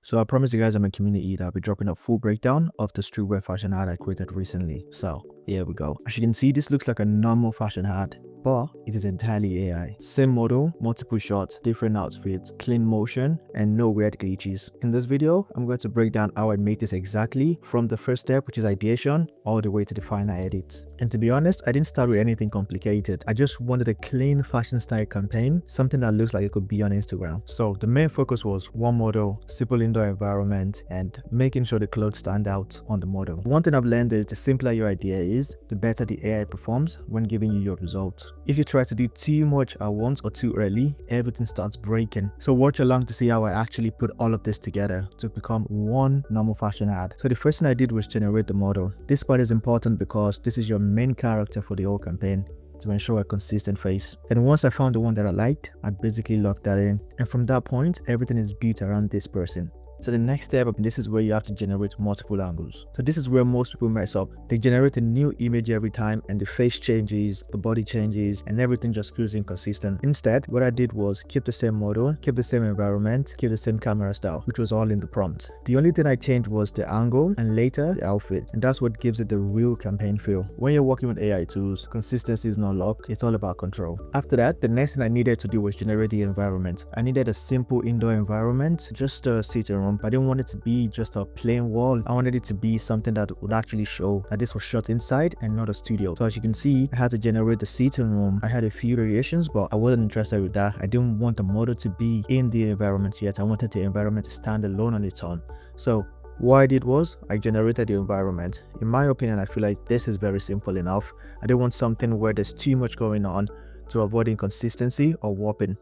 So I promised you guys in my community that I'll be dropping a full breakdown of the streetwear fashion ad I created recently. So here we go. As you can see, this looks like a normal fashion ad, but it is entirely AI. Same model, multiple shots, different outfits, clean motion, and no weird glitches. In this video, I'm going to break down how I made this exactly from the first step, which is ideation, all the way to the final edit. And to be honest, I didn't start with anything complicated. I just wanted a clean fashion style campaign, something that looks like it could be on Instagram. So the main focus was one model, simple indoor environment, and making sure the clothes stand out on the model. One thing I've learned is the simpler your idea is, the better the AI performs when giving you your results. If you try to do too much at once or too early, everything starts breaking. So watch along to see how I actually put all of this together to become one normal fashion ad. So the first thing I did was generate the model. This part is important because this is your main character for the whole campaign, to ensure a consistent face. And once I found the one that I liked, I basically locked that in. And from that point, everything is built around this person. So the next step, this is where you have to generate multiple angles. So this is where most people mess up. They generate a new image every time and the face changes, the body changes, and everything just feels inconsistent. Instead, what I did was keep the same model, keep the same environment, keep the same camera style, which was all in the prompt. The only thing I changed was the angle and later the outfit. And that's what gives it the real campaign feel. When you're working with AI tools, consistency is not luck, it's all about control. After that, the next thing I needed to do was generate the environment. I needed a simple indoor environment, just a sitting room. But I didn't want it to be just a plain wall. I wanted it to be something that would actually show that this was shot inside and not a studio. So as you can see, I had to generate the sitting room. I had a few variations, but I wasn't interested with that. I didn't want the model to be in the environment yet. I wanted the environment to stand alone on its own. So what I did was I generated the environment. In my opinion, I feel like this is very simple enough. I didn't want something where there's too much going on to avoid inconsistency or warping.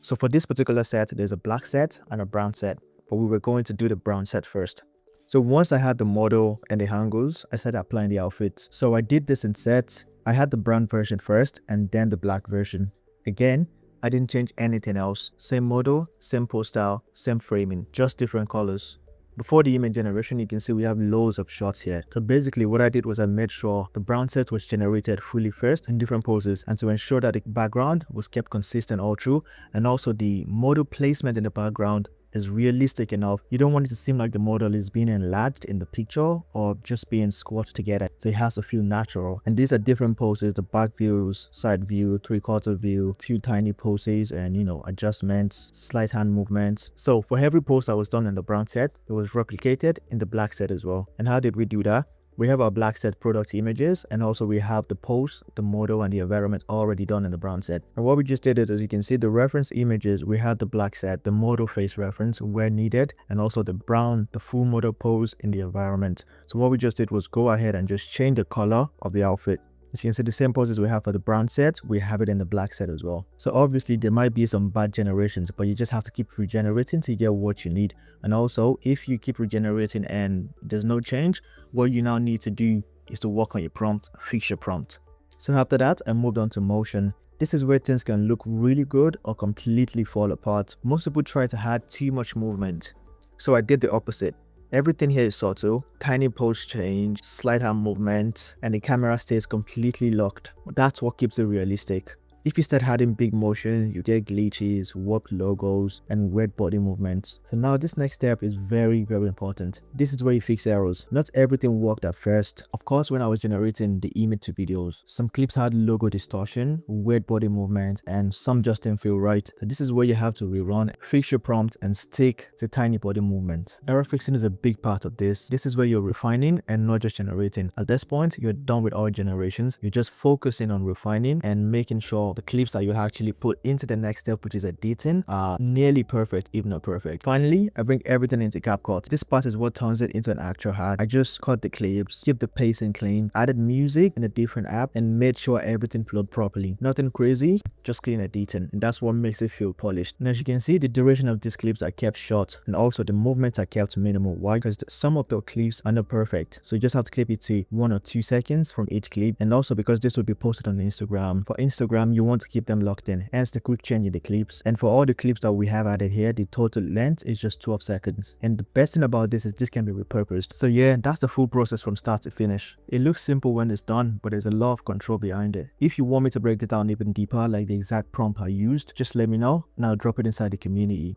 So for this particular set, there's a black set and a brown set, but we were going to do the brown set first. So once I had the model and the angles, I started applying the outfits. So I did this in sets. I had the brown version first and then the black version. Again, I didn't change anything else. Same model, same pose style, same framing, just different colors. Before the image generation, you can see we have loads of shots here. So basically what I did was I made sure the brown set was generated fully first in different poses, and to ensure that the background was kept consistent all through, and also the model placement in the background is realistic enough. You don't want it to seem like the model is being enlarged in the picture or just being squashed together. So it has to feel natural. And these are different poses: the back views, side view, three-quarter view, few tiny poses, and adjustments, slight hand movements. So for every pose that was done in the brown set, it was replicated in the black set as well. And how did we do that? We have our black set product images, and also we have the pose, the model, and the environment already done in the brown set. And what we just did is, as you can see, the reference images, we had the black set, the model face reference where needed, and also the brown, the full model pose in the environment. So what we just did was go ahead and just change the color of the outfit. As you can see, the same poses we have for the brown set, we have it in the black set as well. So obviously there might be some bad generations, but you just have to keep regenerating to get what you need. And also, if you keep regenerating and there's no change, what you now need to do is to work on your prompt, fix your prompt. So after that, I moved on to motion. This is where things can look really good or completely fall apart. Most people try to add too much movement, so I did the opposite. Everything here is subtle, tiny pose change, slight hand movement, and the camera stays completely locked. That's what keeps it realistic. If you start adding big motion, you get glitches, warped logos, and weird body movements. So now this next step is very, very important. This is where you fix errors. Not everything worked at first. Of course, when I was generating the image to videos, some clips had logo distortion, weird body movement, and some just didn't feel right. So this is where you have to rerun, fix your prompt, and stick to tiny body movement. Error fixing is a big part of this. This is where you're refining and not just generating. At this point, you're done with all generations. You're just focusing on refining and making sure the clips that you actually put into the next step, which is editing, are nearly perfect, if not perfect. Finally, I bring everything into CapCut. This part is what turns it into an actual ad. I just cut the clips, keep the pacing clean, added music in a different app, and made sure everything flowed properly. Nothing crazy, just clean editing, and that's what makes it feel polished. And as you can see, the duration of these clips are kept short, and also the movements are kept minimal. Why? Because some of the clips are not perfect, so you just have to clip it to 1 or 2 seconds from each clip. And also because this will be posted on Instagram, for Instagram you want to keep them locked in, hence the quick change in the clips. And for all the clips that we have added here, the total length is just 12 seconds. And the best thing about this is this can be repurposed. So yeah, that's the full process from start to finish. It looks simple when it's done, but there's a lot of control behind it. If you want me to break it down even deeper, like the exact prompt I used, just let me know and I'll drop it inside the community.